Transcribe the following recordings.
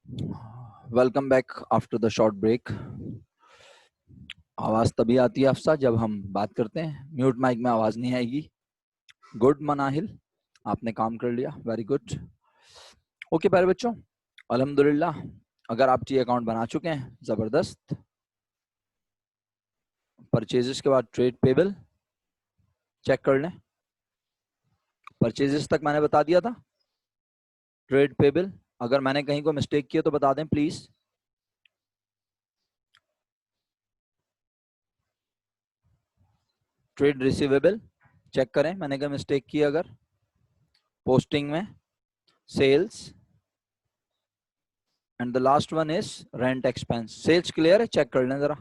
Welcome back after the short break. आवाज तभी आती है अफसा जब हम बात करते हैं, म्यूट माइक में आवाज नहीं आएगी। गुड मनाहिल, आपने काम कर लिया, वेरी गुड। ओके प्यारे बच्चों, अल्हम्दुलिल्लाह अगर आप टी अकाउंट बना चुके हैं जबरदस्त। परचेजेस के बाद ट्रेड पेबल चेक कर लें। परचेजेस तक मैंने बता दिया था। ट्रेड पेबल अगर मैंने कहीं को मिस्टेक किया तो बता दें प्लीज। ट्रेड रिसीवेबल चेक करें, मैंने कहीं मिस्टेक की अगर। पोस्टिंग में sales and the last one is rent expense. Sales clear है, चेक कर लें जरा।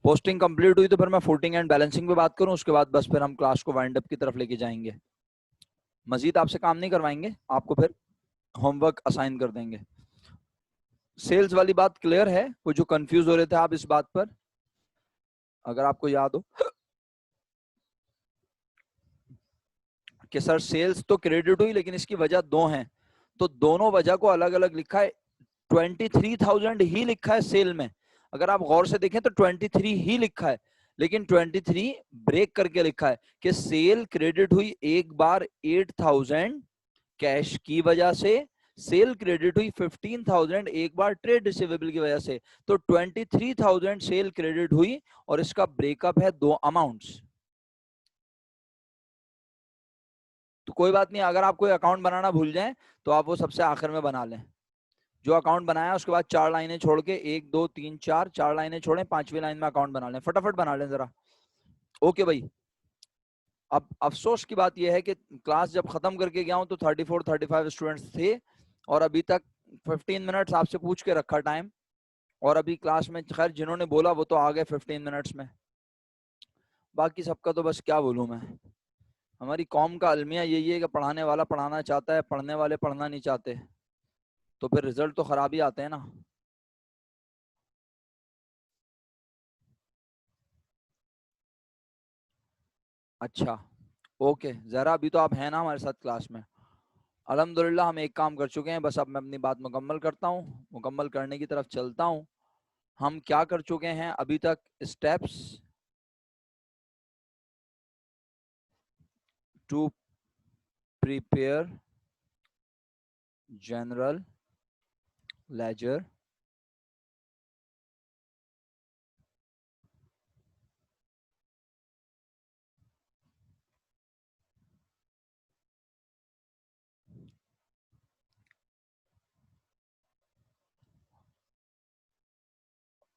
पोस्टिंग कंप्लीट हुई तो फिर मैं फूटिंग एंड बैलेंसिंग पे बात करूं, उसके बाद बस फिर हम क्लास को वाइंड अप की तरफ लेके जाएंगे। मजीद आपसे काम नहीं करवाएंगे, आपको फिर होमवर्क असाइन कर देंगे। सेल्स वाली बात क्लियर है? वो जो कंफ्यूज हो रहे थे आप इस बात पर, अगर आपको याद हो कि सर सेल्स तो क्रेडिट हुई लेकिन इसकी वजह दो हैं, तो दोनों वजह को अलग अलग लिखा है। 23,000 ही लिखा है सेल में, अगर आप गौर से देखें तो 23 ही लिखा है, लेकिन 23 ब्रेक करके लिखा है कि सेल क्रेडिट हुई एक बार 8,000 कैश की वजह से, सेल क्रेडिट हुई 15,000 एक बार ट्रेड रिसीवेबल की वजह से। तो 23,000 सेल क्रेडिट हुई और इसका ब्रेकअप है दो अमाउंट्स। तो कोई बात नहीं, अगर आप कोई अकाउंट बनाना भूल जाएं तो आप वो सबसे आखिर में बना लें। जो अकाउंट बनाया उसके बाद 4 लाइनें छोड़ के 1 2 3 4 लाइनें छोड़ें, 5वीं लाइन में अकाउंट बना लें, फटाफट बना लें जरा। ओके भाई। अब अफसोस की बात यह है कि क्लास जब खत्म करके गया हूं तो 34-35 स्टूडेंट्स थे और अभी तक 15 मिनट्स आपसे पूछ के रखा टाइम, और अभी क्लास में खैर जिन्होंने बोला वो तो आ गए 15 मिनट्स में। बाकी सबका तो बस क्या बोलूं मैं। हमारी कौम का अलमिया यही है कि पढ़ाने वाला पढ़ाना चाहता है, पढ़ने वाले पढ़ना नहीं चाहते, तो फिर रिजल्ट तो खराब ही आते हैं ना। अच्छा ओके, जरा अभी तो आप हैं ना हमारे साथ क्लास में। अल्हम्दुलिल्लाह हम एक काम कर चुके हैं, बस अब मैं अपनी बात मुकम्मल करता हूँ, मुकम्मल करने की तरफ चलता हूँ। हम क्या कर चुके हैं अभी तक? Steps to prepare general ledger,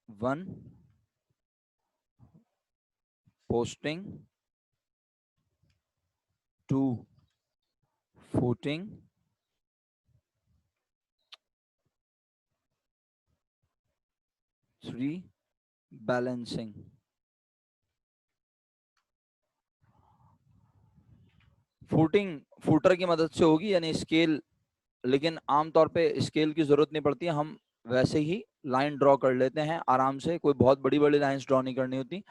one posting, two footing, three balancing. Footing footer की मदद से होगी यानी स्केल, लेकिन आमतौर पे स्केल की जरूरत नहीं पड़ती, हम वैसे ही लाइन ड्रॉ कर लेते हैं आराम से, कोई बहुत बड़ी बड़ी लाइंस ड्रॉ नहीं करनी होती।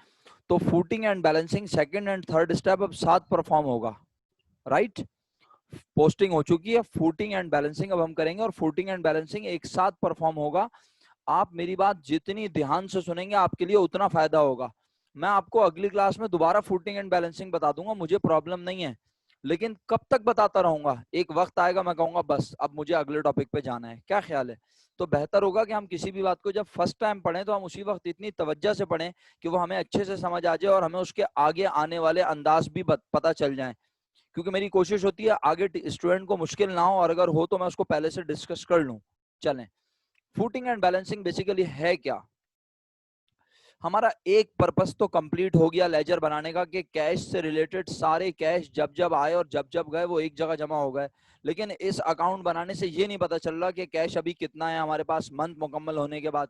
तो footing and balancing second and third step अब साथ परफॉर्म होगा, राइट? पोस्टिंग हो चुकी है, फूटिंग एंड बैलेंसिंग अब हम करेंगे और फूटिंग एंड बैलेंसिंग एक साथ परफॉर्म होगा। आप मेरी बात जितनी ध्यान से सुनेंगे आपके लिए उतना फायदा होगा। मैं आपको अगली क्लास में दोबारा फूटिंग एंड बैलेंसिंग बता दूंगा, मुझे प्रॉब्लम नहीं है, लेकिन कब तक बताता रहूंगा? एक वक्त आएगा मैं कहूंगा बस अब मुझे अगले टॉपिक पे जाना है, क्या ख्याल है? तो बेहतर होगा कि हम किसी भी बात को जब फर्स्ट टाइम पढ़ें तो हम उसी वक्त इतनी तवज्जो से पढ़ें कि वो हमें अच्छे से समझ आ जाए और हमें उसके आगे आने वाले अंदाज भी पता चल जाए, क्योंकि मेरी कोशिश होती है आगे स्टूडेंट को मुश्किल ना हो, और अगर हो तो मैं उसको पहले से डिस्कस कर लूं। चलें, फूटिंग एंड बैलेंसिंग बेसिकली है क्या? हमारा एक पर्पस तो कंप्लीट हो गया लेजर बनाने का कि कैश से रिलेटेड सारे कैश जब जब आए और जब जब गए वो एक जगह जमा हो गए, लेकिन इस अकाउंट बनाने से ये नहीं पता चल रहा कि कैश अभी कितना है हमारे पास मंथ मुकम्मल होने के बाद,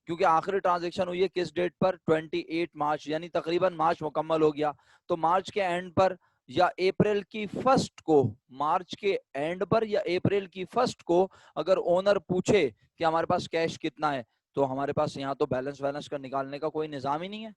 क्योंकि आखिरी ट्रांजैक्शन हुई है किस डेट पर? 28 मार्च, यानी तकरीबन मार्च मुकम्मल हो गया। तो मार्च के एंड पर या अप्रैल की फर्स्ट को, मार्च के एंड पर या अप्रैल की फर्स्ट को अगर ओनर पूछे कि हमारे पास कैश कितना है, तो हमारे पास यहाँ तो बैलेंस वैलेंस का निकालने का कोई निजाम ही नहीं है।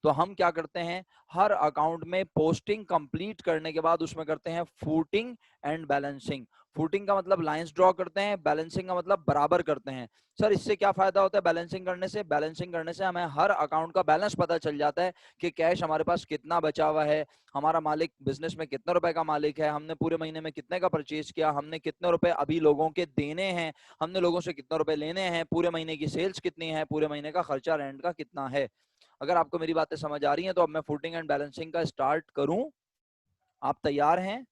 तो हम क्या करते हैं, हर अकाउंट में पोस्टिंग कंप्लीट करने के बाद उसमें करते हैं फूटिंग एंड बैलेंसिंग। फूटिंग का मतलब लाइंस ड्रॉ करते हैं, बैलेंसिंग का मतलब बराबर करते हैं। सर इससे क्या फायदा होता है बैलेंसिंग करने से? बैलेंसिंग करने से हमें हर अकाउंट का बैलेंस पता चल जाता है कि कैश हमारे पास कितना बचा हुआ है, हमारा मालिक बिजनेस में कितने रुपए का मालिक है, हमने पूरे महीने में कितने का परचेज किया, हमने कितने रुपए अभी लोगों के देने हैं, हमने लोगों से कितने रुपए लेने हैं, पूरे महीने की सेल्स कितनी है, पूरे महीने का खर्चा रेंट का कितना है। अगर आपको मेरी बातें समझ आ रही हैं तो अब मैं फूटिंग एंड बैलेंसिंग का स्टार्ट करूं। आप तैयार हैं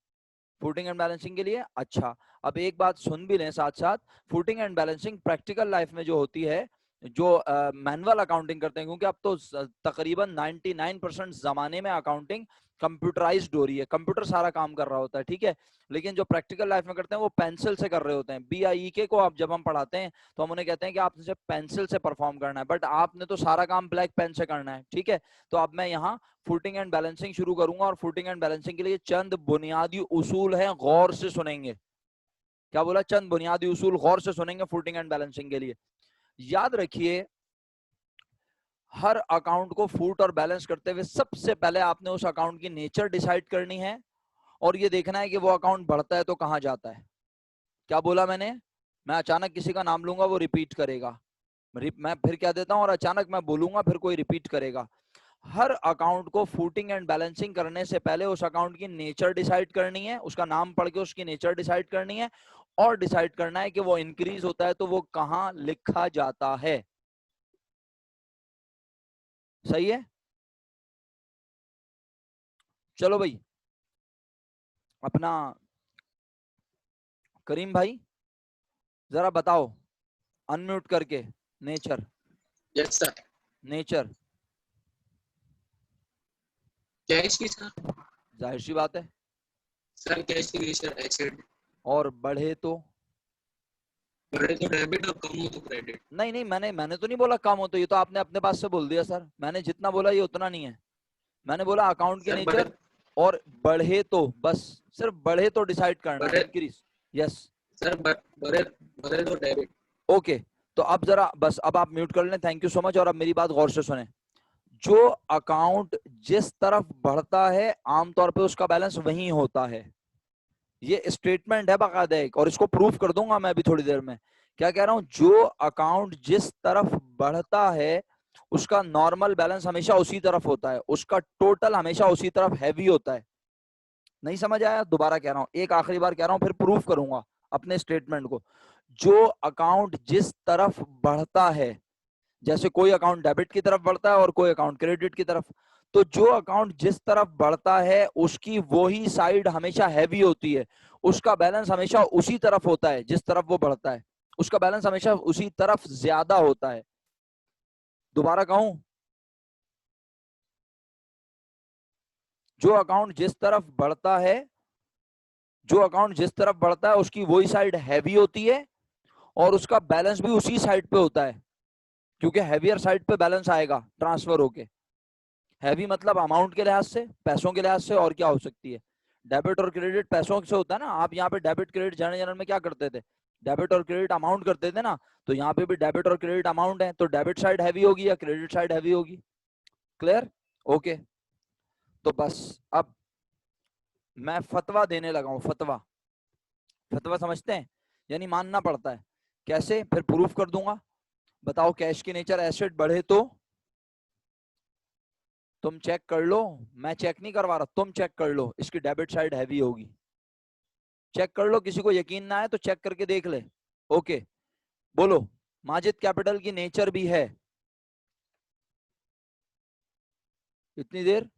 फूटिंग एंड बैलेंसिंग के लिए? अच्छा, अब एक बात सुन भी लें साथ साथ, footing and balancing practical life में जो होती है, जो मैनुअल अकाउंटिंग करते हैं, क्योंकि अब तो तकरीबन 99% जमाने में अकाउंटिंग कंप्यूटराइज्ड हो रही है, कंप्यूटर सारा काम कर रहा होता है, ठीक है। लेकिन जो प्रैक्टिकल लाइफ में करते हैं वो पेंसिल से कर रहे होते हैं। BIEK को आप जब हम पढ़ाते हैं तो हम उन्हें कहते हैं कि आपने पेंसिल से परफॉर्म करना है, बट आपने तो सारा काम ब्लैक पेन से करना है, ठीक है। तो अब मैं यहाँ फूटिंग एंड बैलेंसिंग शुरू करूंगा, और फूटिंग एंड बैलेंसिंग के लिए चंद बुनियादी उसूल हैं, गौर से सुनेंगे। क्या बोला? चंद बुनियादी उसूल गौर से सुनेंगे फूटिंग एंड बैलेंसिंग के लिए। याद रखिए, हर अकाउंट को फूट और बैलेंस करते हुए सबसे पहले आपने उस अकाउंट की नेचर डिसाइड करनी है, और ये देखना है कि वो अकाउंट बढ़ता है तो कहां जाता है। क्या बोला मैंने? मैं अचानक किसी का नाम लूंगा वो रिपीट करेगा, मैं फिर क्या देता हूं, और अचानक मैं बोलूंगा फिर कोई रिपीट करेगा। हर अकाउंट को फूटिंग एंड बैलेंसिंग करने से पहले उस अकाउंट की नेचर डिसाइड करनी है, उसका नाम पढ़ के उसकी नेचर डिसाइड करनी है, और डिसाइड करना है कि वो इंक्रीज होता है तो वो कहां लिखा जाता है। सही है? चलो भाई, अपना करीम भाई जरा बताओ अनम्यूट करके, nature. Yes sir. Nature cash की सर। जाहिर सी बात है। सर कैश की नेचर एसेट। और बढ़े तो? बढ़े तो डेबिट और कम हो तो क्रेडिट। नहीं नहीं, मैंने तो नहीं बोला कम हो तो, ये तो आपने अपने पास से बोल दिया सर। मैंने जितना बोला ये उतना नहीं है। मैंने बोला अकाउंट की सर बढ़े नेचर, और बढ़े तो बस, सिर्फ बढ़े तो डिसाइड करना है, बढ़े इंक्रीज। यस। सर बढ़े बढ़े तो डेबिट। ओके, तो अब जरा बस, अब आप म्यूट कर लें, थैंक यू सो मच। और अब मेरी बात गौर से सुने। जो अकाउंट जिस तरफ बढ़ता है आमतौर पे उसका बैलेंस वहीं होता है। ये स्टेटमेंट है बाकायदा एक, और इसको प्रूफ कर दूंगा मैं अभी थोड़ी देर में। क्या कह रहा हूं? जो अकाउंट जिस तरफ बढ़ता है उसका नॉर्मल बैलेंस हमेशा उसी तरफ होता है, उसका टोटल हमेशा उसी तरफ हैवी होता है। नहीं समझ आया? दोबारा कह रहा हूं, एक आखिरी बार कह रहा हूं, फिर प्रूफ करूंगा अपने स्टेटमेंट को। जो अकाउंट जिस तरफ बढ़ता है, जैसे कोई अकाउंट डेबिट की तरफ बढ़ता है और कोई अकाउंट क्रेडिट की तरफ, तो जो अकाउंट जिस तरफ बढ़ता है उसकी वही साइड हमेशा हैवी होती है, उसका बैलेंस हमेशा उसी तरफ होता है जिस तरफ वो बढ़ता है, उसका बैलेंस हमेशा उसी तरफ ज्यादा होता है। दोबारा कहूं, जो अकाउंट जिस तरफ बढ़ता है, जो अकाउंट जिस तरफ बढ़ता है उसकी वही साइड हैवी होती है, और उसका बैलेंस भी उसी साइड पे होता है, क्योंकि हैवियर साइड पे बैलेंस आएगा ट्रांसफर होके। हैवी मतलब अमाउंट के लिहाज से, पैसों के लिहाज से, और क्या हो सकती है? डेबिट और क्रेडिट पैसों से होता है ना। आप यहाँ पे डेबिट क्रेडिट जनरल जनरल में क्या करते थे? डेबिट और क्रेडिट अमाउंट करते थे ना। तो यहाँ पे भी डेबिट और क्रेडिट अमाउंट है, तो डेबिट साइड हैवी होगी या क्रेडिट साइड हैवी होगी? क्लियर? ओके, तो बस अब मैं फतवा देने लगा हूँ। फतवा, फतवा समझते हैं? यानी मानना पड़ता है। कैसे? फिर प्रूफ कर दूंगा। बताओ, कैश की नेचर एसेट बढ़े तो? तुम चेक कर लो, मैं चेक नहीं करवा रहा, तुम चेक कर लो, इसकी डेबिट साइड हैवी होगी। चेक कर लो, किसी को यकीन ना है तो चेक करके देख ले। ओके, बोलो। माजिद कैपिटल की नेचर भी है? इतनी देर?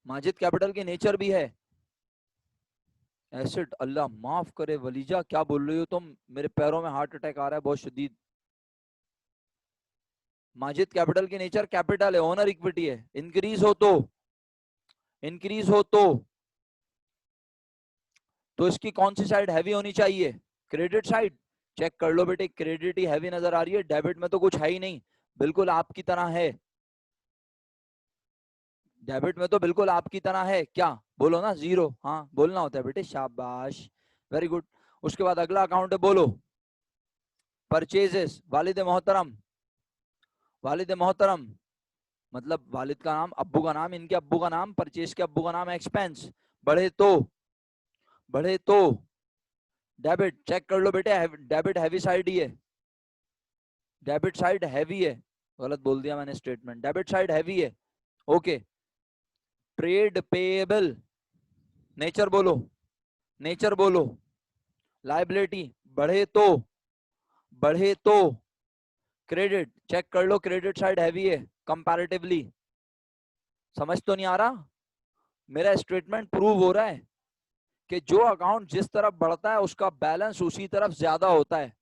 माजिद कैपिटल की नेचर भी है एसेट? अल्लाह माफ करे वलीजा, क्या बोल रही हो तुम? मेरे पैरों में हार्ट अटैक आ रहा है बहुत शदीद। माजिद कैपिटल की नेचर कैपिटल है, ओनर इक्विटी है। इंक्रीज हो तो, इंक्रीज हो तो इसकी कौन सी साइड हैवी होनी चाहिए? Credit side. चेक कर लो बेटे, क्रेडिट ही हैवी नजर आ रही है, डेबिट में तो कुछ है ही नहीं, बिल्कुल आपकी तरह है। डेबिट में तो बिल्कुल आपकी तरह है, क्या बोलो ना? जीरो। हाँ बोलना होता है बेटे, शाबाश, वेरी गुड। उसके बाद अगला अकाउंट है, बोलो। परचेजेस। वालिद मोहतरम, वालिद मोहतरम, मतलब वालिद का नाम, अब्बू का नाम, इनके अब्बू का नाम, परचेज के अब्बू का नाम, एक्सपेंस। बढ़े तो डेबिट। चेक कर लो बेटे, डेबिट हैवी साइड ही है, डेबिट साइड हैवी है। गलत बोल दिया मैंने स्टेटमेंट, डेबिट साइड हैवी है। ओके। ट्रेड पेएबल, नेचर बोलो, नेचर बोलो। लायबिलिटी, बढ़े तो क्रेडिट। चेक कर लो, क्रेडिट साइड हैवी है कंपैरेटिवली। समझ तो नहीं आ रहा? मेरा स्टेटमेंट प्रूव हो रहा है कि जो अकाउंट जिस तरफ बढ़ता है उसका बैलेंस उसी तरफ ज्यादा होता है।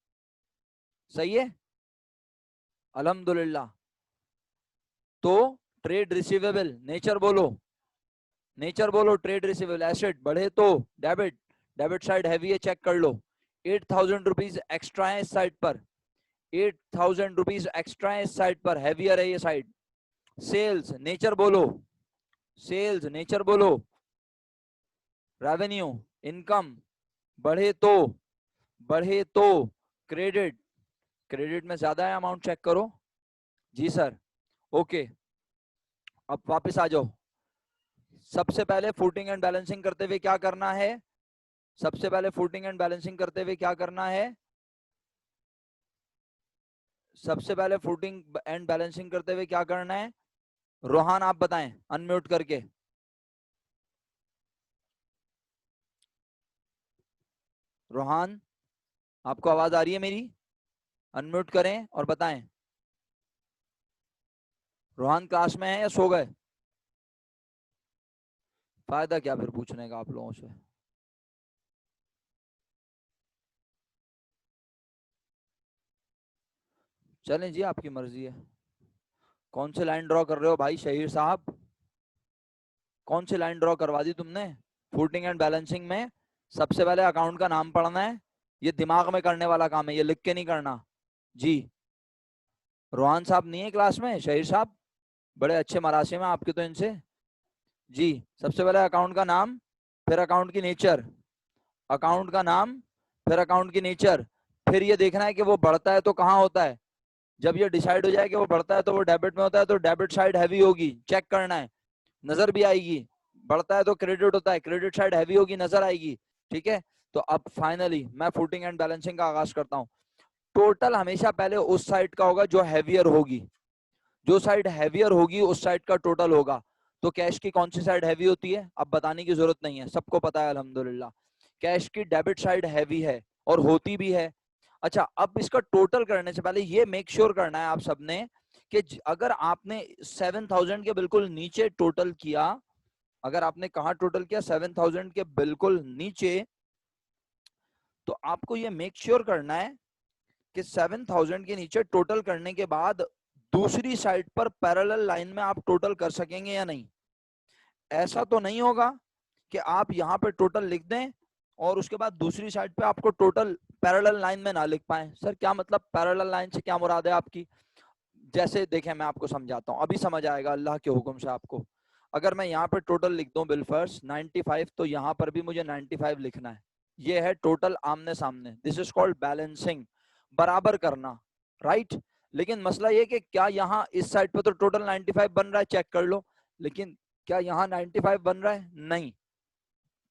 सही है, अल्हम्दुलिल्लाह। तो ट्रेड रिसीवेबल, नेचर बोलो, नेचर बोलो। ट्रेड रिसीवेबल एसेट, बढ़े तो डेबिट, डेबिट साइड हैवी है, चेक कर लो। 8,000 रुपीज एक्स्ट्रा है इस साइड पर, 8,000 रुपीज एक्स्ट्रा है इस साइड पर, हैवियर है ये साइड। सेल्स, नेचर बोलो, सेल्स नेचर बोलो। रेवेन्यू, इनकम, बढ़े तो क्रेडिट, क्रेडिट में ज्यादा है अमाउंट, चेक करो। जी सर, ओके। अब वापस आ जाओ। सबसे पहले फुटिंग एंड बैलेंसिंग करते हुए क्या करना है? सबसे पहले फुटिंग एंड बैलेंसिंग करते हुए क्या करना है? सबसे पहले फुटिंग एंड बैलेंसिंग करते हुए क्या करना है? रोहान आप बताएं अनम्यूट करके। रोहान, आपको आवाज आ रही है मेरी? अनम्यूट करें और बताएं। रोहान क्लास में है या सो गए? फायदा क्या फिर पूछने का आप लोगों से। चलें जी, आपकी मर्जी है। कौन से लाइन ड्रॉ कर रहे हो भाई शहीर साहब? कौन सी लाइन ड्रॉ करवा दी तुमने? फुटिंग एंड बैलेंसिंग में सबसे पहले अकाउंट का नाम पढ़ना है। ये दिमाग में करने वाला काम है, ये लिख के नहीं करना। जी, रोहान साहब नहीं है क्लास में? शहीर साहब बड़े अच्छे मरासी में आपके तो इनसे। जी, सबसे पहले अकाउंट का नाम, फिर अकाउंट की नेचर, अकाउंट का नाम फिर अकाउंट की नेचर। फिर ये देखना है कि वो बढ़ता है तो कहाँ होता है। जब ये डिसाइड हो जाए कि वो बढ़ता है तो वो डेबिट में होता है, तो डेबिट साइड हैवी होगी, चेक करना है, नजर भी आएगी। बढ़ता है तो क्रेडिट होता है, क्रेडिट साइड हैवी होगी, नजर आएगी। ठीक है, तो अब फाइनली मैं फुटिंग एंड बैलेंसिंग का आगाज करता हूँ। टोटल हमेशा पहले उस साइड का होगा जो हैवियर होगी, जो साइड हैवियर होगी उस साइड का टोटल होगा। तो कैश की कौन सी साइड हैवी होती है? अब बताने की जरूरत नहीं है, सबको पता है अल्हम्दुलिल्लाह। कैश की डेबिट साइड हैवी है और होती भी है। अच्छा, अब इसका टोटल करने से पहले ये मेक श्योर करना है आप सबने कि अगर आपने 7,000 के बिल्कुल नीचे टोटल किया, अगर आपने कहा टोटल किया 7,000 के बिल्कुल नीचे, तो आपको ये मेक श्योर करना है कि 7,000 के नीचे टोटल करने के बाद दूसरी साइड पर पैरेलल लाइन में आप टोटल कर सकेंगे या नहीं। ऐसा तो नहीं होगा कि आप यहाँ पे टोटल लिख दें और उसके बाद दूसरी साइड पे आपको टोटल पैरेलल लाइन में ना लिख पाए। सर क्या मतलब पैरेलल लाइन से क्या मुराद है आपकी? जैसे देखें, मैं आपको समझाता हूँ, अभी समझ आएगा अल्लाह के हुक्म से आपको। अगर मैं यहाँ पे टोटल लिख दूं बिलफर्स 95, तो यहाँ पर भी मुझे 95 लिखना है। ये है टोटल आमने सामने, दिस इज कॉल्ड बैलेंसिंग, बराबर करना, राइट। लेकिन मसला ये कि क्या यहाँ इस साइड पे तो टोटल 95 बन रहा है, चेक कर लो, लेकिन क्या यहाँ 95 बन रहा है? नहीं।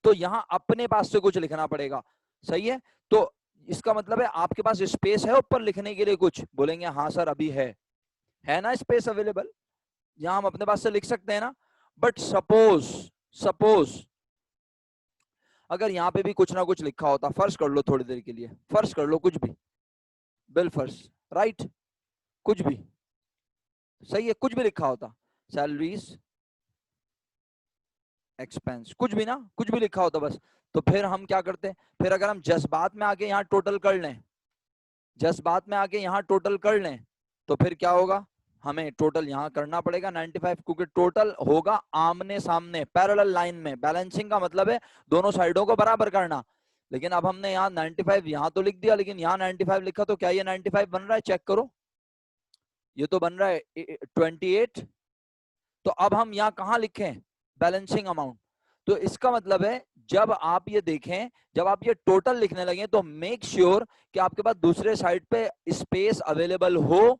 तो यहाँ अपने पास से कुछ लिखना पड़ेगा। सही है, तो इसका मतलब है आपके पास स्पेस है ऊपर लिखने के लिए कुछ? बोलेंगे हाँ सर अभी है ना स्पेस अवेलेबल, यहाँ हम अपने पास से लिख सकते हैं ना। बट सपोज अगर यहाँ पे भी कुछ ना कुछ लिखा होता, फर्ज कर लो थोड़ी देर के लिए, फर्ज कर लो कुछ भी, बिल फर्ज, राइट, कुछ भी सही है, कुछ भी लिखा होता, सैलरीज, एक्सपेंस, कुछ भी ना, कुछ भी लिखा होता बस। तो फिर हम क्या करते हैं? फिर अगर हम जज्बात में आके यहाँ टोटल कर लें, जज्बात में आके यहाँ टोटल कर लें, तो फिर क्या होगा? हमें टोटल यहाँ करना पड़ेगा 95, क्योंकि टोटल होगा आमने सामने पैरेलल लाइन में। बैलेंसिंग का मतलब है दोनों साइडों को बराबर करना। लेकिन अब हमने यहाँ 95 यहाँ तो लिख दिया, लेकिन यहाँ 95 लिखा, तो क्या ये 95 बन रहा है? चेक करो, ये तो बन रहा है 28। तो अब हम यहाँ कहाँ लिखें? Balancing amount. तो इसका मतलब है जब आप ये देखें, जब आप ये टोटल लिखने लगे, तो मेक श्योर कि आपके पास दूसरे साइड पे स्पेस अवेलेबल हो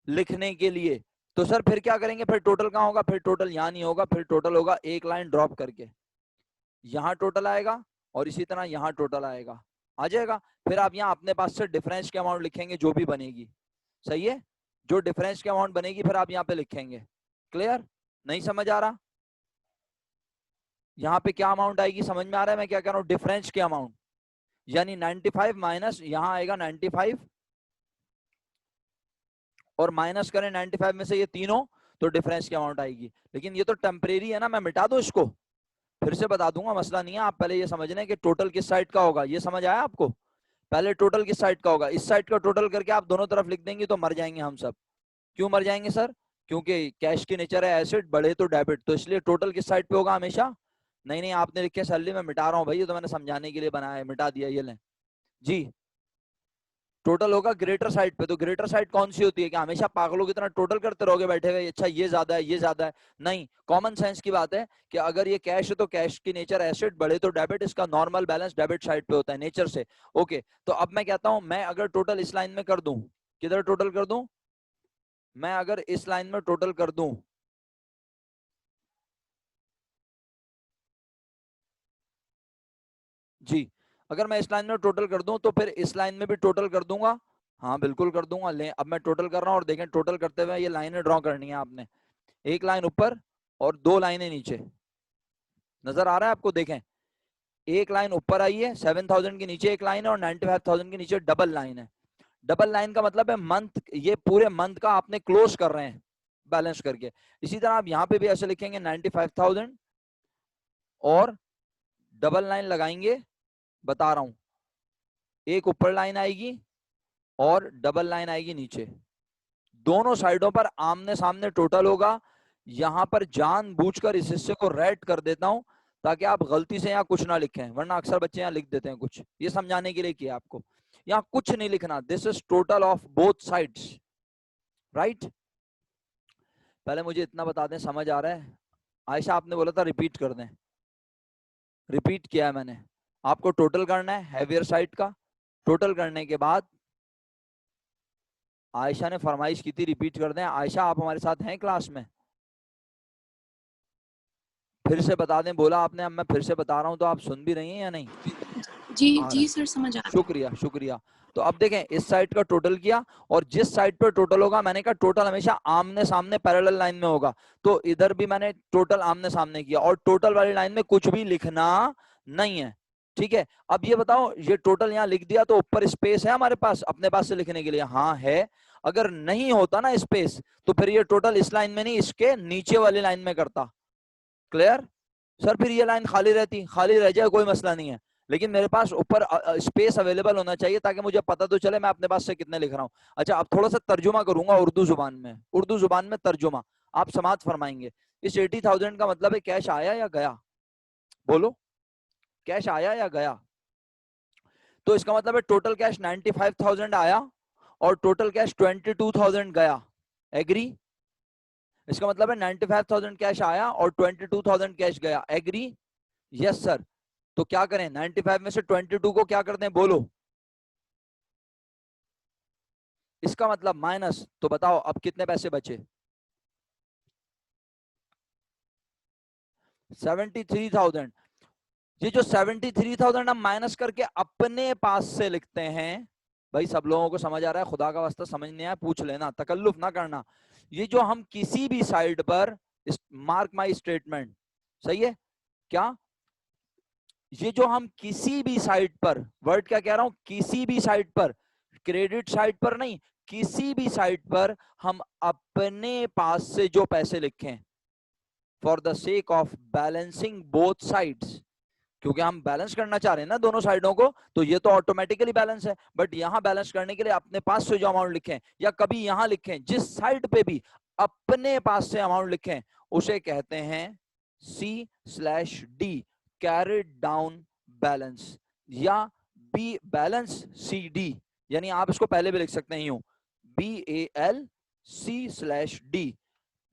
लिखने के लिए। तो सर फिर क्या करेंगे, फिर टोटल कहाँ होगा, फिर टोटल यहाँ नहीं होगा, फिर टोटल होगा एक लाइन ड्रॉप करके, यहाँ टोटल आएगा और इसी तरह यहाँ टोटल आएगा, आ जाएगा। फिर आप यहाँ अपने पास से डिफरेंस के अमाउंट लिखेंगे जो भी बनेगी, सही है, जो डिफरेंस के अमाउंट बनेगी फिर आप यहाँ पे लिखेंगे। क्लियर, नहीं समझ आ रहा, यहाँ पे क्या अमाउंट आएगी समझ में आ रहा है मैं क्या कह रहा हूँ, डिफरेंस के अमाउंट, यानी 95 माइनस यहाँ आएगा 95 और माइनस करें 95 में से ये तीनों, तो डिफरेंस की अमाउंट आएगी। लेकिन ये तो टेम्परेरी है ना, मैं मिटा दूं इसको, फिर से बता दूंगा, मसला नहीं है। आप पहले ये समझ लें कि टोटल किस साइड का होगा, ये समझ आया आपको, पहले टोटल किस साइड का होगा, इस साइड का टोटल करके आप दोनों तरफ लिख देंगे तो मर जाएंगे हम सब। क्यों मर जाएंगे सर, क्योंकि कैश की नेचर है एसेट, बढ़े तो डेबिट, तो इसलिए टोटल किस साइड पे होगा हमेशा। नहीं नहीं आपने लिखे सैलरी, में मिटा रहा हूँ भाई, ये तो मैंने समझाने के लिए बनाया है, मिटा दिया, ये लें जी। टोटल होगा ग्रेटर साइड पे, तो ग्रेटर साइड कौन सी होती है, कि हमेशा पागलों की तरह टोटल करते रहोगे बैठे हुए, अच्छा ये ज्यादा है ये ज्यादा है, नहीं, कॉमन सेंस की बात है कि अगर ये कैश है तो कैश की नेचर एसेट, बढ़े तो डेबिट, इसका नॉर्मल बैलेंस डेबिट साइड पे होता है नेचर से। ओके, तो अब मैं कहता हूं, मैं अगर टोटल इस लाइन में कर दूं, किधर टोटल कर दूं, मैं अगर इस लाइन में टोटल कर दूं, जी, अगर मैं इस लाइन में टोटल कर दूं तो फिर इस लाइन में भी टोटल कर दूंगा, हाँ बिल्कुल कर दूंगा। ले अब मैं टोटल कर रहा हूं और देखें टोटल करते हुए ये लाइनें ड्रॉ करनी है आपने, एक लाइन ऊपर और दो लाइनें नीचे, नजर आ रहा है आपको, देखें एक लाइन ऊपर आई है 7000 के नीचे एक लाइन है और 95,000 के नीचे डबल लाइन है। डबल लाइन का मतलब है मंथ, ये पूरे मंथ का आपने क्लोज कर रहे हैं बैलेंस करके। इसी तरह आप यहाँ पे भी ऐसे लिखेंगे 95,000 और डबल लाइन लगाएंगे, बता रहा हूं, एक ऊपर लाइन आएगी और डबल लाइन आएगी नीचे, दोनों साइडों पर आमने सामने टोटल होगा। यहां पर जानबूझकर इस हिस्से को रेड कर देता हूं ताकि आप गलती से यहाँ कुछ ना लिखें, वरना अक्सर बच्चे यहाँ लिख देते हैं कुछ, ये समझाने के लिए किया आपको, यहाँ कुछ नहीं लिखना, this is total of both sides, right. पहले मुझे इतना बता दें, समझ आ रहा है, आयशा आपने बोला था रिपीट कर दें, रिपीट किया है मैंने, आपको टोटल करना है हैवियर साइड का, टोटल करने के बाद आयशा ने फरमाइश की थी रिपीट कर दें। आयशा आप हमारे साथ हैं क्लास में, फिर से बता दें, बोला आपने, अब मैं फिर से बता रहा हूं तो आप सुन भी रही हैं या नहीं, जी जी सर समझ आ रहा है। शुक्रिया शुक्रिया। तो अब देखें इस साइड का टोटल किया और जिस साइड पर टोटल होगा, मैंने कहा टोटल हमेशा आमने सामने पैरेलल लाइन में होगा, तो इधर भी मैंने टोटल आमने सामने किया और टोटल वाली लाइन में कुछ भी लिखना नहीं है, ठीक है। अब ये बताओ, ये टोटल यहाँ लिख दिया तो ऊपर स्पेस है हमारे पास अपने पास से लिखने के लिए, हाँ है। अगर नहीं होता ना स्पेस तो फिर ये टोटल इस लाइन में नहीं, इसके नीचे वाली लाइन में करता। क्लियर सर, फिर ये लाइन खाली रहती, खाली रह जाए कोई मसला नहीं है, लेकिन मेरे पास ऊपर स्पेस अवेलेबल होना चाहिए ताकि मुझे पता तो चले मैं अपने पास से कितने लिख रहा हूँ। अच्छा अब थोड़ा सा तर्जुमा करूंगा उर्दू जुबान में, उर्दू जुबान में तर्जुमा आप समात फरमाएंगे। इस 80,000 का मतलब है कैश आया या गया, बोलो कैश आया या गया। तो इसका मतलब है टोटल कैश 95,000 आया और टोटल कैश 22,000 गया, एग्री। इसका मतलब है 95,000 कैश आया और 22,000 कैश गया, एग्री, यस सर। तो क्या करें, 95 में से 22 को क्या कर दें, बोलो, इसका मतलब माइनस, तो बताओ अब कितने पैसे बचे, 73,000। ये जो 73,000 हम माइनस करके अपने पास से लिखते हैं, भाई सब लोगों को समझ आ रहा है, खुदा का वास्ता समझ नहीं आया पूछ लेना, तकल्लुफ ना करना। ये जो हम किसी भी साइड पर, मार्क माई स्टेटमेंट, सही है क्या, ये जो हम किसी भी साइड पर, वर्ड क्या कह रहा हूं, किसी भी साइड पर, क्रेडिट साइड पर नहीं, किसी भी साइड पर हम अपने पास से जो पैसे लिखें for the sake of balancing both sides, क्योंकि हम बैलेंस करना चाह रहे हैं ना दोनों साइडों को, तो ये तो ऑटोमेटिकली बैलेंस है, बट यहां बैलेंस करने के लिए अपने पास से जो अमाउंट लिखें, या कभी यहां लिखें, जिस साइड पे भी अपने पास से अमाउंट लिखें उसे कहते हैं C/D, कैरिड डाउन बैलेंस, या बी बैलेंस CD, यानी आप इसको पहले भी लिख सकते हैं यूं, BALC/D,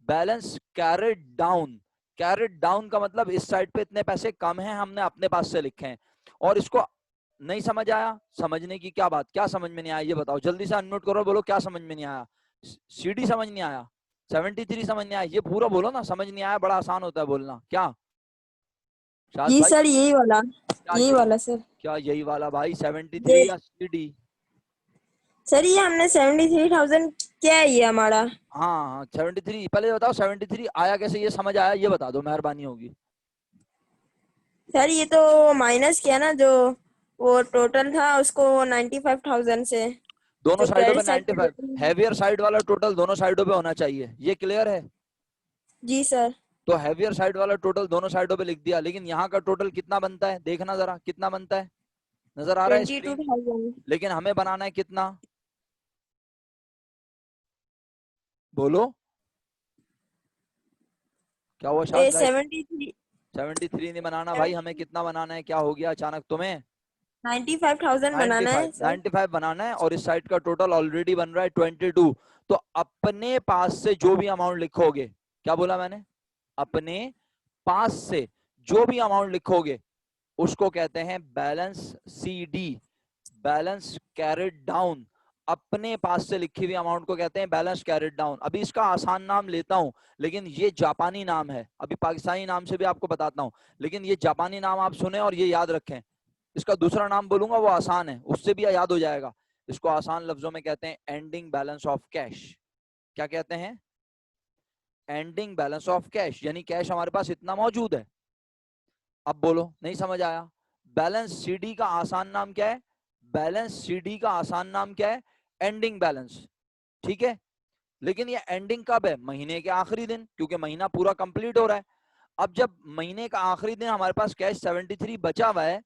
balance carried down. Carried down का मतलब इस साइड पे इतने पैसे कम हैं, हमने अपने पास से लिखे हैं। और इसको नहीं समझ आया, समझने की क्या बात, क्या समझ में नहीं आया ये बताओ, जल्दी से अनम्यूट करो, बोलो क्या समझ में नहीं आया, CD समझ नहीं आया, 73 समझ नहीं आया, ये पूरा बोलो ना, समझ नहीं आया, बड़ा आसान होता है बोलना। क्या शाद जी भाई? सर यही वाला, क्या यही वाला सर। क्या यही वाला भाई? 73 ये या CD? सर ये हमने 73,000 क्या है ये हमारा? हाँ 73। पहले बताओ 73 आया कैसे, ये समझ आया, ये बता दो, मेहरबानी होगी। सर ये तो माइनस किया ना, जो वो टोटल था उसको 95,000 से, दोनों जो साइडों पे क्रेडिट साइड पे 95, टोटल। हैवियर साइड वाला टोटल दोनों साइडों पे होना चाहिए, ये क्लियर है? जी सर। तो हैवियर साइड वाला टोटल दोनों साइडों पे लिख दिया, लेकिन यहाँ का टोटल कितना बनता है देखना जरा, कितना बनता है, नजर आ रहा है स्क्रीन? 22,000। लेकिन हमें बनाना है कितना, बोलो क्या हुआ शायद भाई? 73, 73 नहीं बनाना भाई, हमें कितना बनाना है, क्या हो गया अचानक तुम्हें? 95,000 बनाना 95, है सर। 95 बनाना है, और इस साइड का टोटल ऑलरेडी बन रहा है 22। तो अपने पास से जो भी अमाउंट लिखोगे, क्या बोला मैंने? अपने पास से जो भी अमाउंट लिखोगे उसको कहते हैं balance CD, balance carried down. अपने पास से लिखी हुई अमाउंट को कहते हैं बैलेंस कैरिड डाउन। अभी इसका आसान नाम लेता हूं, लेकिन ये जापानी नाम है, अभी पाकिस्तानी नाम से भी आपको बताता हूं, लेकिन ये जापानी नाम आप सुने और ये याद रखें। इसका दूसरा नाम बोलूंगा वो आसान है, उससे भी याद हो जाएगा। इसको आसान लफ्जों में कहते हैं एंडिंग बैलेंस ऑफ कैश। क्या कहते हैं? एंडिंग बैलेंस ऑफ कैश, यानी कैश हमारे पास इतना मौजूद है। अब बोलो, नहीं समझ आया? बैलेंस CD का आसान नाम क्या है? बैलेंस CD का आसान नाम क्या है? Ending balance. ठीक है, लेकिन ये एंडिंग कब है? महीने के आखिरी दिन, क्योंकि महीना पूरा कंप्लीट हो रहा है। अब जब महीने का आखिरी दिन हमारे पास कैश 73 बचा हुआ है,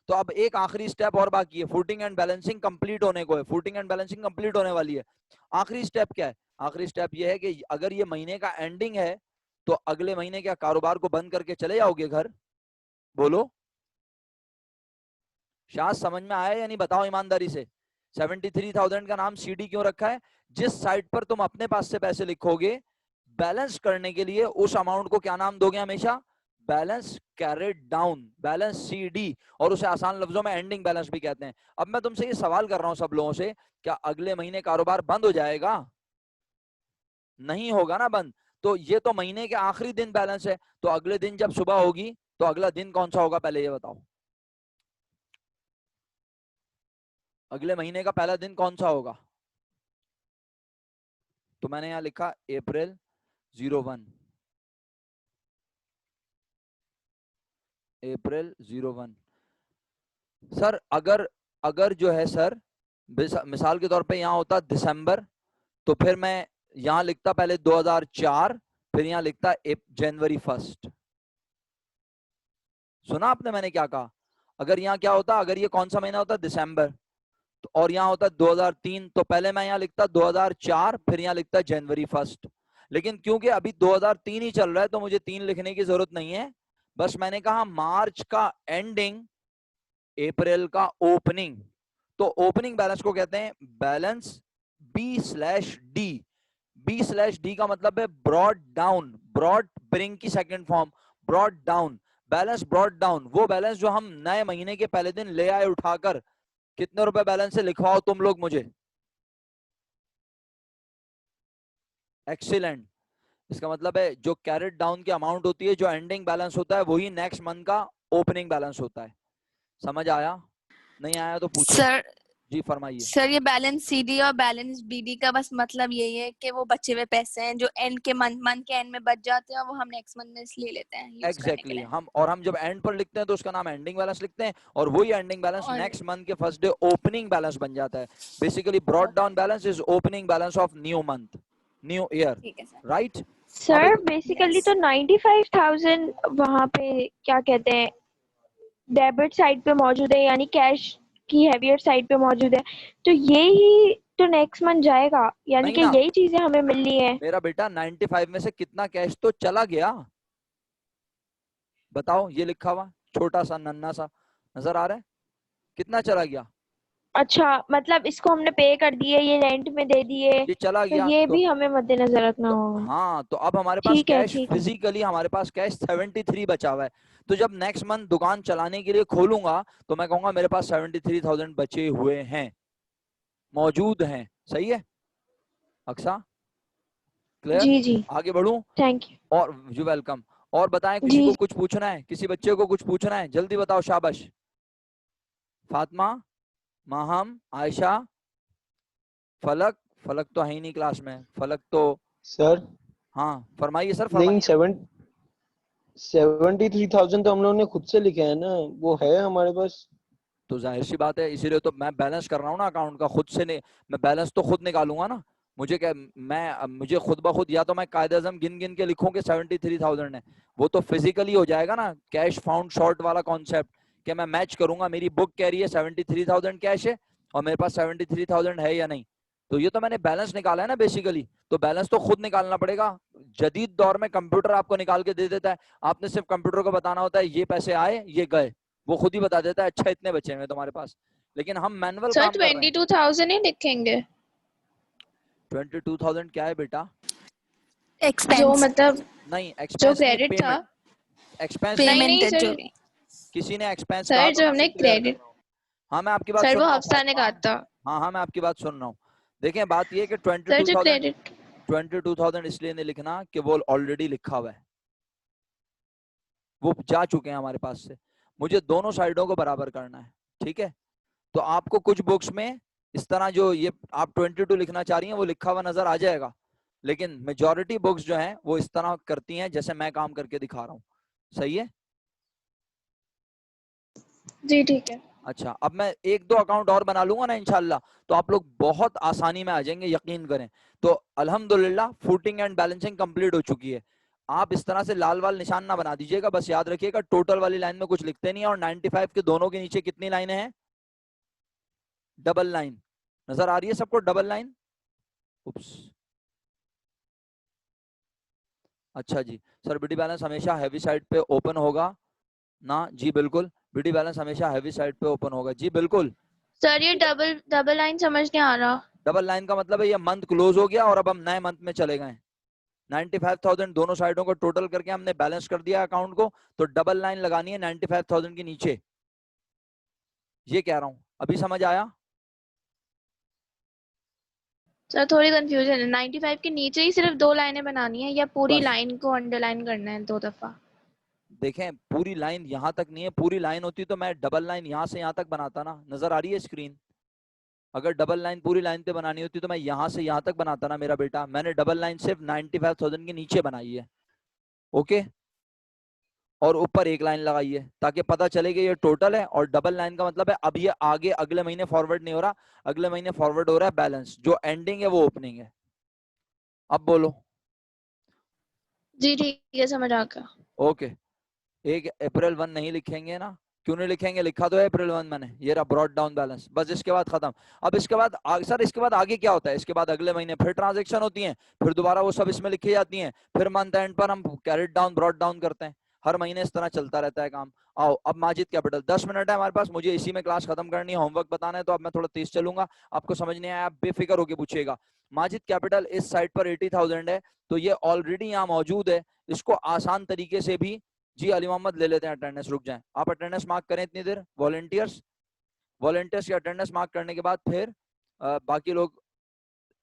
तो अब एक आखिरी स्टेप और बाकी है, फुटिंग एंड बैलेंसिंग कंप्लीट होने को है। फुटिंग एंड बैलेंसिंग कंप्लीट होने वाली है। आखिरी स्टेप क्या है? आखिरी स्टेप ये है कि अगर ये महीने का एंडिंग है, तो अगले महीने क्या कारोबार को बंद करके चले जाओगे घर? बोलो शायद समझ में आया या नहीं, बताओ ईमानदारी से। 73,000 का नाम CD क्यों रखा है? जिस साइड पर तुम अपने पास से पैसे लिखोगे बैलेंस करने के लिए, उस अमाउंट को क्या नाम दोगे हमेशा? Balance carried down, balance CD, और उसे आसान लफ्जों में एंडिंग बैलेंस भी कहते हैं। अब मैं तुमसे ये सवाल कर रहा हूं सब लोगों से, क्या अगले महीने कारोबार बंद हो जाएगा? नहीं होगा ना बंद। तो ये तो महीने के आखिरी दिन बैलेंस है, तो अगले दिन जब सुबह होगी तो अगला दिन कौन सा होगा, पहले ये बताओ। अगले महीने का पहला दिन कौन सा होगा? तो मैंने यहां लिखा April 01, April 01। सर अगर अगर जो है सर, मिसाल के तौर पे यहाँ होता दिसंबर, तो फिर मैं यहाँ लिखता पहले 2004, फिर यहाँ लिखता January 1। सुना आपने मैंने क्या कहा? अगर यहाँ क्या होता, अगर ये कौन सा महीना होता, दिसंबर, तो और यहाँ होता 2003, तो पहले मैं यहाँ लिखता 2004, फिर यहाँ लिखता January 1। लेकिन क्योंकि अभी 2003 ही चल रहा है, तो मुझे 3 लिखने की जरूरत नहीं है। बस मैंने कहा मार्च का एंडिंग, अप्रैल का ओपनिंग। तो ओपनिंग बैलेंस को कहते हैं बैलेंस B/D। B/D का मतलब है ब्रॉड डाउन, ब्रॉड ब्रिंग की second form, brought down. Balance brought down, वो बैलेंस जो हम नए महीने के पहले दिन ले आए उठाकर। कितने रुपए बैलेंस से लिखवाओ तुम लोग मुझे। एक्सीलेंट। इसका मतलब है जो कैरेट डाउन की अमाउंट होती है, जो एंडिंग बैलेंस होता है, वही नेक्स्ट मंथ का ओपनिंग बैलेंस होता है। समझ आया? नहीं आया तो पूछो। सर जी फरमाइए। सर ये बैलेंस CD और बैलेंस BD का बस मतलब यही है कि वो बचे हुए पैसे हैं जो एंड के मंथ के एंड में बच जाते हैं, और वो हम नेक्स्ट मंथ में ले लेते हैं यूज करने के एग्जैक्टली लिए। हम जब एंड पर लिखते हैं तो उसका नाम एंडिंग बैलेंस लिखते हैं, और वही एंडिंग बैलेंस और नेक्स्ट मंथ के फर्स्ट डे ओपनिंग बैलेंस बन जाता है। Basically brought down balance is opening balance of new month, new year, ठीक है सर। राइट? सर बेसिकली तो 95,000 वहाँ पे क्या कहते हैं डेबिट साइड पे मौजूद है, यानी कैश की हैवियर साइड पे मौजूद है, तो ये ही तो नेक्स्ट मंथ जाएगा, यानी नहीं कि ना यही चीजें हमें मिलनी है। मेरा बेटा, 95 में से कितना कैश तो चला गया, बताओ? ये लिखा हुआ छोटा सा नन्ना सा नजर आ रहा है, कितना चला गया? अच्छा, मतलब इसको हमने पे कर दिए, ये रेंट में दे दिए, ये चला तो गया ये तो भी हमें मद्देनजर रखना होगा। हाँ, तो अब हमारे पास ठीक है कैश, ठीक है। फिजिकली हमारे पास कैश 73 बचा हुआ है। तो जब नेक्स्ट मंथ दुकान चलाने के लिए खोलूंगा तो मैं कहूंगा मेरे पास 73,000 बचे हुए हैं, मौजूद हैं। सही है अक्सा? क्लियर? जी जी, आगे बढ़ूं? Thank you. और यू वेलकम। और बताएं, किसी जी को कुछ पूछना है? किसी बच्चे को कुछ पूछना है? जल्दी बताओ, शाबाश। फातिमा, माहम, आयशा, फलक। फलक तो है ही नहीं क्लास में, फलक तो। सर हाँ फरमाइए सर, लेकिन फरमाइए। 73,000 तो हम लोगों ने खुद से लिखे हैं ना, वो है हमारे पास। तो जाहिर सी बात है, इसीलिए तो मैं बैलेंस कर रहा हूँ ना अकाउंट का, खुद से नहीं। मैं बैलेंस तो खुद निकालूंगा ना। मुझे क्या, मुझे खुद ब खुद या तो मैं कायदे आज़म गिन गिन के लिखूं कि 73,000 है, वो तो फिजिकली हो जाएगा ना, कैश फाउंड शॉर्ट वाला कॉन्सेप्ट। कि मैं मैच करूंगा, मेरी बुक कह रही है 73,000 कैश है और मेरे पास 73,000 है या नहीं। तो ये तो मैंने बैलेंस निकाला है ना बेसिकली, तो बैलेंस तो खुद निकालना पड़ेगा। जदीद दौर में कंप्यूटर आपको निकाल के दे देता है, आपने सिर्फ कंप्यूटर को बताना होता है ये पैसे आए ये गए, वो खुद ही बता देता है, अच्छा इतने बचे हैं तुम्हारे पास। लेकिन हम मैनुअल सर काम कर रहे हैं। 22,000 ही लिखेंगे 22,000 क्या है बेटा? जो एक्सपेंस, मतलब नहीं जो एक्सपेंस नहीं, क्रेडिट था। पेमेंट। एक्सपेंस नहीं, पेमेंट नहीं है जो। सर, किसी ने एक्सपेंस कहा सर तो जो मैं हमने अभी क्लियर कर क्रेडिट, रहा हूँ। हाँ मैं आपकी बात सर सुन वो रहा हूँ हफ्सा ने फातिमा। कहा था। हाँ हाँ मैं आपकी बात सुन रहा हूँ। देखें बात ये है कि सर जो 22,000, क्रेडिट, 22,000 इसलिए नहीं लिखना कि वो ऑलरेडी लिखा हुआ है, वो जा चुके हैं हमारे पास से। मुझे दोनों साइडों को बराबर करना है, ठीक है? तो आपको कुछ बुक्स में इस तरह जो ये आप 22 लिखना चाह रही हैं वो लिखा हुआ नजर आ जाएगा, लेकिन मेजॉरिटी बुक्स जो हैं वो इस तरह करती हैं जैसे मैं काम करके दिखा रहा हूँ। सही है? जी ठीक है। अच्छा, अब मैं एक दो अकाउंट और बना लूंगा ना इंशाल्लाह, तो आप लोग बहुत आसानी में आ जाएंगे, यकीन करें। तो अल्हम्दुलिल्लाह फूटिंग एंड बैलेंसिंग कंप्लीट हो चुकी है। आप इस तरह से लाल वाल निशान ना बना दीजिएगा, बस याद रखिएगा टोटल वाली लाइन में कुछ लिखते नहीं है। और 95 के दोनों के नीचे कितनी लाइनें हैं? Double line. नजर आ रही है सबको डबल लाइन? उप्स, अच्छा जी। सर बीडी बैलेंस हमेशा हैवी साइड पे ओपन होगा ना? जी बिल्कुल, बीडी बैलेंस हमेशा हैवी साइड पे ओपन होगा, जी बिल्कुल। सर ये डबल डबल लाइन समझ नहीं आ रहा। डबल लाइन का मतलब है ये मंथ क्लोज हो गया और अब हम नए मंथ में चले गए। 95,000 दोनों साइडों को टोटल करके हमने बैलेंस कर दिया अकाउंट को, तो डबल लाइन लगानी है 95,000 के नीचे। ये कह रहा हूं, अभी समझ आया? सर थोड़ी कंफ्यूजन है, 95 के नीचे ही सिर्फ 2 लाइनें बनानी है या पूरी बस लाइन को अंडरलाइन करना है 2 दफा? देखें, पूरी लाइन यहां तक नहीं है, पूरी लाइन होती तो मैं डबल लाइन यहां से यहां तक बनाता ना। नजर आ रही है स्क्रीन? अगर डबल लाइन पूरी लाइन पे बनानी होती तो मैं यहां से यहां तक बनाता ना मेरा बेटा। मैंने डबल लाइन सिर्फ 95,000 के नीचे बनाई है, ओके? और ऊपर एक लाइन लगाई है ताकि पता चले कि ये टोटल है। और डबल लाइन का मतलब है अब ये आगे अगले महीने फॉरवर्ड नहीं हो रहा, अगले महीने फॉरवर्ड हो रहा है बैलेंस, जो एंडिंग है वो ओपनिंग है। अब बोलो। जी ठीक है, समझ आ गया। ओके, 1 अप्रैल 1 नहीं लिखेंगे ना? क्यों नहीं लिखेंगे? लिखा तो है April 1 मैंने, ये रहा ब्रॉड डाउन बैलेंस। बस इसके बाद खत्म। अब इसके बाद सर इसके बाद आगे क्या होता है? इसके बाद अगले महीने फिर ट्रांजेक्शन होती है, फिर दोबारा वो सब इसमें लिखी जाती हैं, फिर मंथ एंड पर हम कैरेट डाउन ब्रॉड डाउन करते हैं। हर महीने इस तरह चलता रहता है काम। आओ अब माजिद कैपिटल, 10 मिनट है हमारे पास, मुझे इसी में क्लास खत्म करनी है, होमवर्क बताना है, तो अब मैं थोड़ा तेज चलूंगा। आपको समझ नहीं आया आप बेफिक्र होकर पूछिएगा। माजिद कैपिटल इस साइड पर 80,000 है, तो ये ऑलरेडी यहाँ मौजूद है। इसको आसान तरीके से भी, जी अली मोहम्मद ले लेते हैं अटेंडेंस। रुक जाएं, आप अटेंडेंस मार्क करें इतनी देर। वॉलंटियर्स, वॉलंटियर्स की अटेंडेंस मार्क करने के बाद फिर बाकी लोग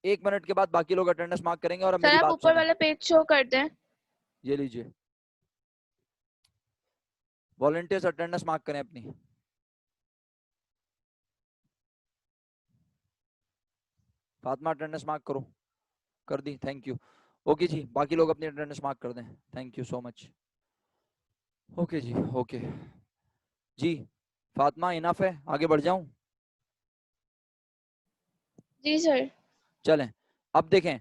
1 मिनट के बाद बाकी लोग अटेंडेंस मार्क करेंगे। और अब सर मेरी आप बात ऊपर सुने, वाला पेज शो कर दें। ये लीजिए, वॉलंटियर्स अटेंडेंस मार्क करें अपनी। फातिमा अटेंडेंस मार्क करो, कर दी, थैंक यू। ओके जी, बाकी लोग अपनी अटेंडेंस मार्क कर दें, thank you so much. Okay जी, ओके जी। फातिमा इनफ है, आगे बढ़ जाऊं? जी सर। चलें, अब देखें,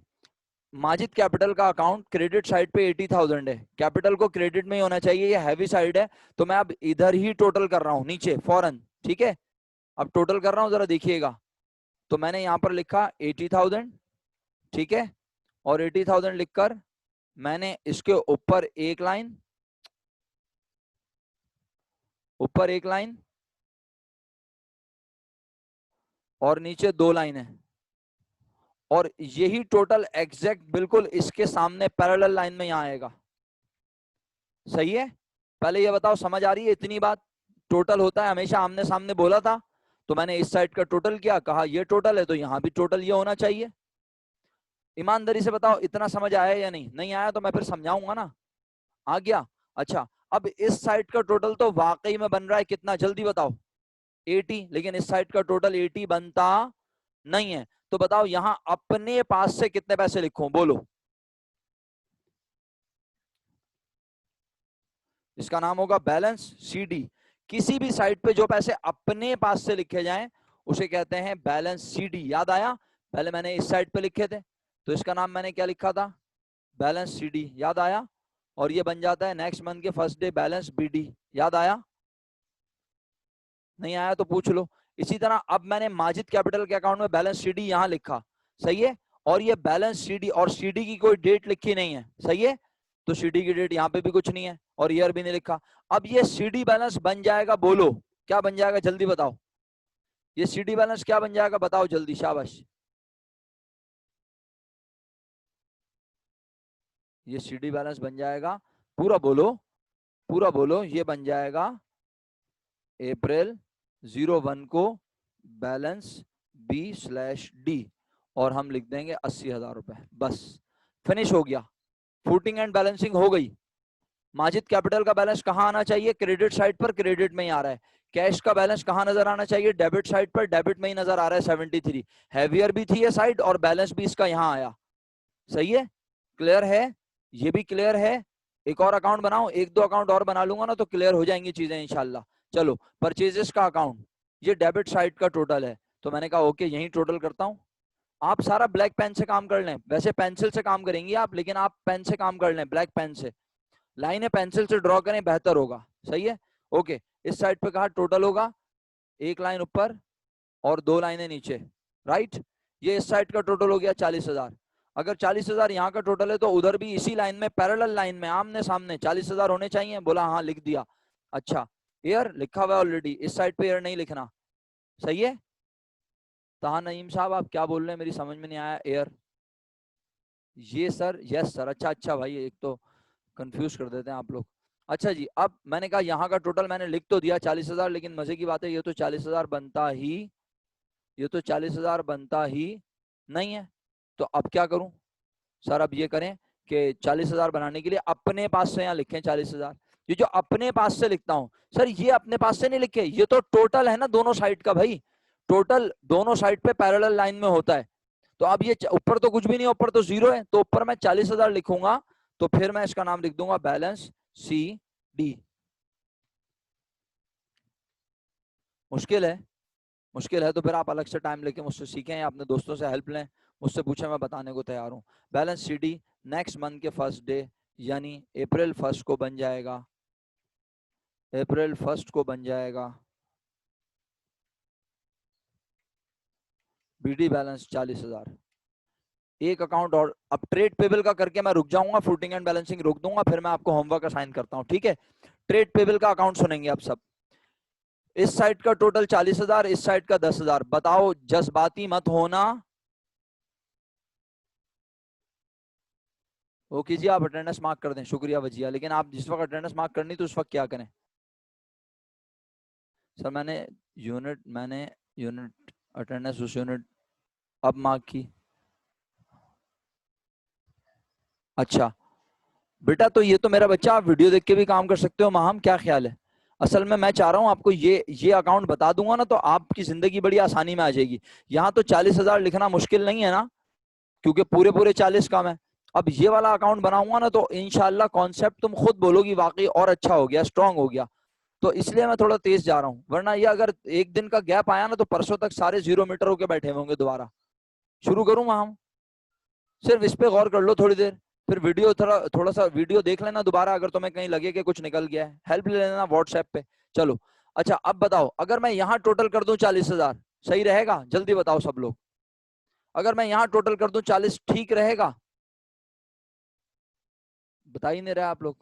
माजिद कैपिटल का अकाउंट क्रेडिट साइड पे 80,000 है, कैपिटल को क्रेडिट में ही होना चाहिए, ये हैवी साइड है, तो मैं अब इधर ही टोटल कर रहा हूं नीचे फौरन, ठीक है? अब टोटल कर रहा हूं, जरा देखिएगा। तो मैंने यहां पर लिखा 80,000, ठीक है? और 80,000 लिखकर मैंने इसके ऊपर एक लाइन, ऊपर एक लाइन और नीचे 2 लाइनें, और यही टोटल एग्जैक्ट बिल्कुल इसके सामने पैरेलल लाइन में यहां आएगा। सही है? पहले ये बताओ समझ आ रही है इतनी बात? टोटल होता है हमेशा आमने सामने, बोला था, तो मैंने इस साइड का टोटल किया, कहा ये टोटल है तो यहां भी टोटल ये होना चाहिए। ईमानदारी से बताओ, इतना समझ आया या नहीं? नहीं आया तो मैं फिर समझाऊंगा ना। आ गया? अच्छा, अब इस साइड का टोटल तो वाकई में बन रहा है कितना, जल्दी बताओ? 80, लेकिन इस साइड का टोटल 80 बनता नहीं है। तो बताओ यहां अपने पास से कितने पैसे लिखूं, बोलो? इसका नाम होगा बैलेंस सीडी। किसी भी साइड पे जो पैसे अपने पास से लिखे जाएं उसे कहते हैं बैलेंस सीडी। याद आया? पहले मैंने इस साइड पे लिखे थे तो इसका नाम मैंने क्या लिखा था? Balance CD. याद आया? और ये बन जाता है नेक्स्ट मंथ के फर्स्ट डे बैलेंस बीडी। याद आया? नहीं आया तो पूछ लो। इसी तरह अब मैंने माजिद कैपिटल के अकाउंट में बैलेंस सीडी यहां लिखा, सही है, और ये बैलेंस सीडी और सीडी की कोई डेट लिखी नहीं है, सही है, तो सीडी की डेट यहाँ पे भी कुछ नहीं है और ईयर भी नहीं लिखा। अब ये सीडी बैलेंस बन जाएगा, बोलो क्या बन जाएगा, जल्दी बताओ? ये सीडी बैलेंस क्या बन जाएगा, बताओ जल्दी, शाबाश। ये सीडी बैलेंस बन जाएगा, पूरा बोलो, पूरा बोलो, ये बन जाएगा अप्रैल 01 को बैलेंस B/D और हम लिख देंगे 80,000 रुपए, बस फिनिश हो गया, फूटिंग एंड बैलेंसिंग हो गई। माजिद कैपिटल का बैलेंस कहाँ आना चाहिए? क्रेडिट साइड पर, क्रेडिट में ही आ रहा है। कैश का बैलेंस कहाँ नजर आना चाहिए? डेबिट साइड पर, डेबिट में ही नजर आ रहा है 73। हैवियर भी थी ये साइड और बैलेंस भी इसका यहाँ आया, सही है, क्लियर है? ये भी क्लियर है? एक और अकाउंट बनाओ, एक दो अकाउंट और बना लूंगा ना तो क्लियर हो जाएंगी चीजें इंशाल्लाह। चलो, परचेजेस का अकाउंट, ये डेबिट साइड का टोटल है, तो मैंने कहा ओके यही टोटल करता हूँ। आप सारा ब्लैक पेन से काम कर लें, वैसे पेंसिल से काम करेंगी आप, लेकिन आप पेन से काम कर लें, ब्लैक पेन से लाइनें पेंसिल से ड्रॉ करें, बेहतर होगा, सही है, ओके। इस साइड पे कहा टोटल होगा, एक लाइन ऊपर और दो लाइनें नीचे, राइट। ये इस साइड का टोटल हो गया 40,000। अगर 40,000 यहाँ का टोटल है तो उधर भी इसी लाइन में, पैरेलल लाइन में, आमने सामने 40,000 होने चाहिए। बोला हाँ, लिख दिया। अच्छा, एयर लिखा हुआ है ऑलरेडी, इस साइड पे एयर नहीं लिखना, सही है। ताहा नईम साहब आप क्या बोल रहे हैं, मेरी समझ में नहीं आया। एयर ये सर, यस सर, अच्छा भाई, एक तो कंफ्यूज कर देते हैं आप लोग। अच्छा जी, अब मैंने कहा यहाँ का टोटल मैंने लिख तो दिया 40,000, लेकिन मजे की बात है ये तो 40,000 बनता ही, ये तो 40,000 बनता ही नहीं है। तो अब क्या करूं सर? अब ये करें कि 40,000 बनाने के लिए अपने पास से यहाँ लिखें 40,000। ये जो अपने पास से लिखता हूं सर, ये अपने पास से नहीं लिखे, ये तो टोटल है ना दोनों साइड का भाई, टोटल दोनों साइड पे पैरेलल लाइन में होता है। तो अब ये ऊपर तो कुछ भी नहीं, ऊपर तो जीरो है, तो ऊपर मैं 40,000 लिखूंगा, तो फिर मैं इसका नाम लिख दूंगा बैलेंस CD। मुश्किल है? मुश्किल है तो फिर आप अलग से टाइम लेके मुझसे सीखें या अपने दोस्तों से हेल्प लें, मुझसे पूछें, मैं बताने को तैयार हूँ। बैलेंस CD नेक्स्ट मंथ के फर्स्ट डे यानी अप्रैल 1 को बन जाएगा, अप्रैल 1 को बन जाएगा BD बैलेंस 40,000। एक अकाउंट और, अब ट्रेड पेबल का करके मैं रुक जाऊंगा, फूटिंग एंड बैलेंसिंग रोक दूंगा, फिर मैं आपको होमवर्क असाइन करता हूँ, ठीक है। ट्रेड पेबल का अकाउंट सुनेंगे आप सब। इस साइड का टोटल 40,000, इस साइड का 10,000। बताओ, जज्बाती मत होना। वो कीजिए, आप अटेंडेंस मार्क कर दें, शुक्रिया वजिया। लेकिन आप जिस वक्त अटेंडेंस मार्क करनी तो उस वक्त क्या करें? सर मैंने यूनिट अटेंडेंस उस यूनिट अब मार्क की। अच्छा बेटा, तो ये तो मेरा बच्चा, आप वीडियो देख के भी काम कर सकते हो। माहम क्या ख्याल है? असल में मैं चाह रहा हूँ आपको ये अकाउंट बता दूंगा ना तो आपकी जिंदगी बड़ी आसानी में आ जाएगी। यहाँ तो 40,000 लिखना मुश्किल नहीं है ना, क्योंकि पूरे 40 काम है। अब ये वाला अकाउंट बनाऊंगा ना तो इंशाल्लाह कॉन्सेप्ट तुम खुद बोलोगी वाकई और अच्छा हो गया, स्ट्रांग हो गया। तो इसलिए मैं थोड़ा तेज जा रहा हूँ, वरना ये अगर एक दिन का गैप आया ना तो परसों तक सारे 0 मीटर होके बैठे होंगे। दोबारा शुरू करूँ हम? सिर्फ इस पे गौर कर लो थोड़ी देर, फिर वीडियो थोड़ा सा वीडियो देख लेना दोबारा, अगर तुम्हें कहीं लगे कि कुछ निकल गया है, हेल्प ले लेना व्हाट्सएप पे। चलो अच्छा, अब बताओ, अगर मैं यहाँ टोटल कर दूं 40,000, सही रहेगा? जल्दी बताओ सब लोग, अगर मैं यहाँ टोटल कर दूं 40, ठीक रहेगा? बता ही नहीं रहे आप लोग।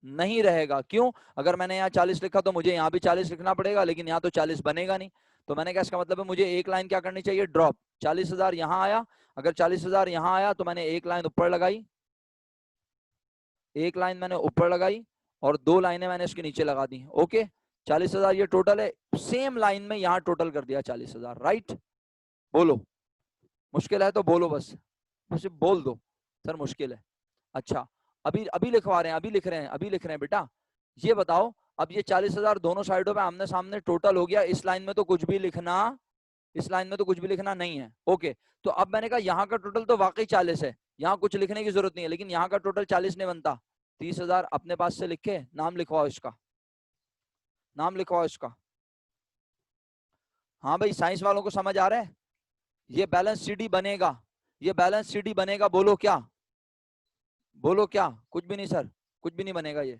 नहीं रहेगा, क्यों? अगर मैंने यहाँ 40 लिखा तो मुझे यहाँ भी 40 लिखना पड़ेगा, लेकिन यहाँ तो 40 बनेगा नहीं। तो मैंने कहा इसका मतलब है मुझे एक लाइन क्या करनी चाहिए, ड्रॉप। 40,000 यहाँ आया, अगर 40,000 यहाँ आया तो मैंने एक लाइन ऊपर लगाई, एक लाइन मैंने ऊपर लगाई और दो लाइनें मैंने इसके नीचे लगा दी। ओके, 40,000 ये टोटल है, सेम लाइन में यहाँ टोटल कर दिया 40,000, राइट? बोलो, मुश्किल है तो बोलो, बस सिर्फ बोल दो सर मुश्किल है। अच्छा अभी अभी लिखवा रहे हैं, अभी लिख रहे हैं बेटा। ये बताओ अब ये 40,000 दोनों साइडों पे आमने सामने टोटल हो गया। इस लाइन में तो कुछ भी लिखना, इस लाइन में तो कुछ भी लिखना नहीं है। ओके, तो अब मैंने कहा यहाँ का टोटल तो वाकई 40 है, यहाँ कुछ लिखने की जरूरत नहीं है, लेकिन यहाँ का टोटल 40 नहीं बनता। 30,000 अपने पास से लिखे, नाम लिखवाओ इसका, नाम लिखवाओ इसका। हाँ भाई साइंस वालों को समझ आ रहा है? ये बैलेंस सीडी बनेगा, ये बैलेंस सीडी बनेगा। बोलो क्या, बोलो क्या? कुछ भी नहीं सर, कुछ भी नहीं बनेगा ये,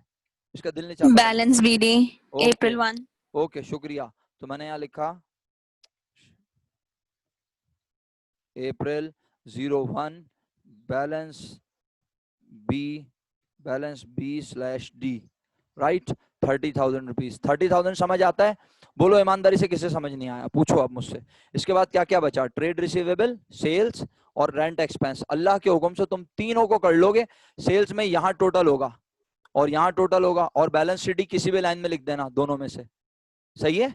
इसका दिल नहीं चाहता। बैलेंस बीडी अप्रैल 1। ओके शुक्रिया। तो मैंने यहाँ लिखा April 01 balance b slash d, right. 30,000 rupees. 30,000 समझ आता है? बोलो ईमानदारी से किसे समझ नहीं आया, पूछो आप मुझसे। इसके बाद क्या क्या बचा? ट्रेड रिसीवेबल, सेल्स और रेंट एक्सपेंस। अल्लाह के हुक्म से तुम तीनों को कर लोगे। सेल्स में यहाँ टोटल होगा और यहाँ टोटल होगा, और बैलेंस शीट किसी भी लाइन में लिख देना दोनों में से। सही है?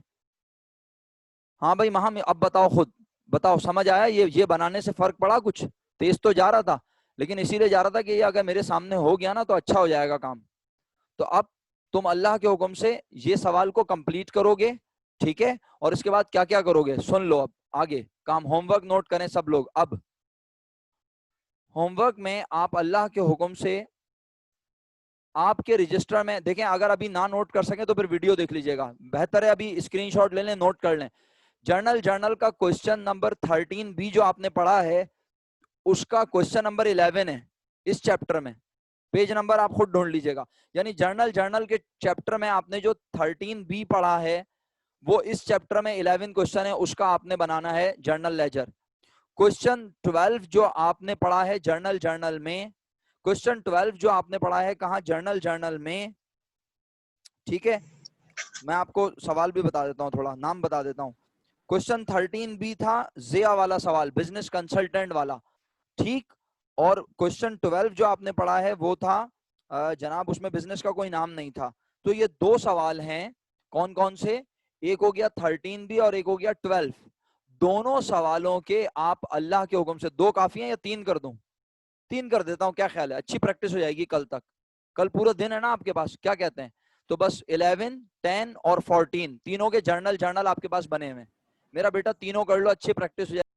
हाँ भाई महा, अब बताओ, खुद बताओ समझ आया? ये बनाने से फर्क पड़ा कुछ? तेज तो जा रहा था, लेकिन इसीलिए जा रहा था कि ये अगर मेरे सामने हो गया ना तो अच्छा हो जाएगा काम। तो अब तुम अल्लाह के हुक्म से ये सवाल को कंप्लीट करोगे, ठीक है? और इसके बाद क्या क्या करोगे सुन लो। अब आगे काम, होमवर्क नोट करें सब लोग। अब होमवर्क में आप अल्लाह के हुक्म से आपके रजिस्टर में देखें, अगर अभी ना नोट कर सके तो फिर वीडियो देख लीजिएगा, बेहतर है अभी स्क्रीनशॉट ले लें, नोट कर लें। जर्नल का क्वेश्चन नंबर 13 भी जो आपने पढ़ा है उसका क्वेश्चन नंबर 11 है इस चैप्टर में। पेज नंबर आप खुद ढूंढ लीजिएगा। यानी जर्नल के चैप्टर में आपने जो 13 बी पढ़ा है वो इस चैप्टर में 11 क्वेश्चन है, उसका आपने बनाना है जर्नल लेजर। क्वेश्चन 12 जो आपने पढ़ा है जर्नल में, क्वेश्चन 12 जो आपने पढ़ा है कहाँ? जर्नल में, ठीक है? मैं आपको सवाल भी बता देता हूँ, थोड़ा नाम बता देता हूँ। क्वेश्चन 13 बी था जिया वाला सवाल, बिजनेस कंसल्टेंट वाला, ठीक। और क्वेश्चन 12 जो आपने पढ़ा है वो था जनाब, उसमें बिजनेस का कोई नाम नहीं था। तो ये दो सवाल हैं, कौन कौन से? एक हो गया 13 बी और एक हो गया 12। दोनों सवालों के आप अल्लाह के हुक्म से, दो काफी हैं या तीन कर दूं? तीन कर देता हूं, क्या ख्याल है? अच्छी प्रैक्टिस हो जाएगी कल तक। कल पूरा दिन है ना आपके पास, क्या कहते हैं? तो बस 11, 10 और 14 तीनों के जर्नल आपके पास बने हुए। मेरा बेटा तीनों कर लो, अच्छी प्रैक्टिस हो जाएगी।